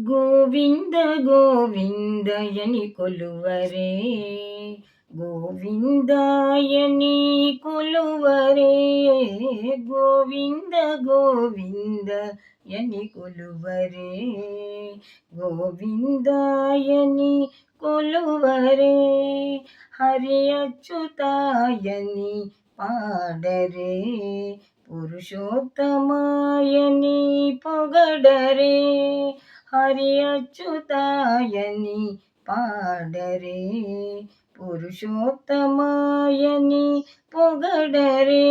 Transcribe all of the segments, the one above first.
గోవింద గోవిందయని కొలువరే, గోవిందాయని కొలువరే, గోవింద గోవిందయని కొలువరే, గోవిందాయని కొలువరే, హరి అచ్యుతాయని పాడరే, పురుషోత్తమాయని పొగడరే, హరి అచ్యుతాయని పాడరే, పురుషోత్తమాయని పొగడరే,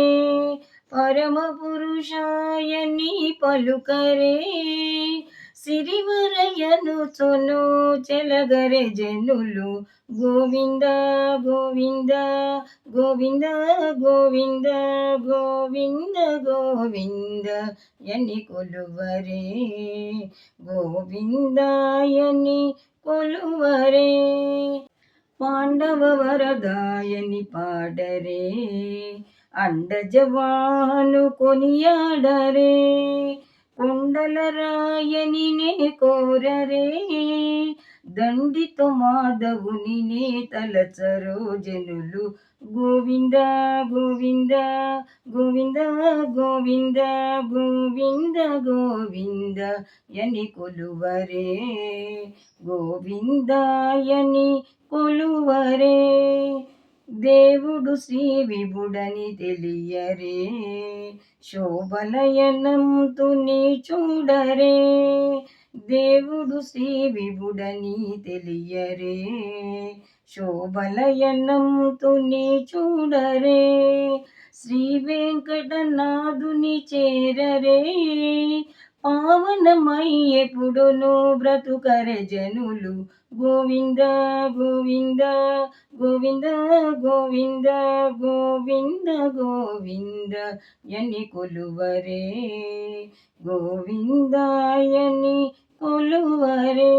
పరమ పురుషాయని పలుకరే, సిరివరయనుచును చెలగరే జనులు, గోవింద గోవింద గోవింద గోవింద గోవింద గోవింద యని కొలువరే, గోవిందాయని కొలువరే, పాండవ వరదాయని పాడరే, అండజవాను కొనియాడరే, కొండల రాయని నే కోరరే, దండితో మాధవుని నే తలచరో జనులు, గోవింద గోవింద గోవింద గోవింద గోవింద గోవింద యని కొలువరే, గోవిందాయని కొలువరే, దేవుడు శ్రీ విభుడని తెలియరే, శోభలయనంతుని చూడరే, దేవుడు శ్రీ విభుడని తెలియరే, శోభలయనంతుని చూడరే, శ్రీ వెంకటనాథుని చేరరే, పావనమై ఎప్పుడును బ్రతుకరే జనులు, గోవింద గోవింద గోవింద గోవింద గోవింద గోవింద యని కొలువరే, గోవిందాయని కొలువరే.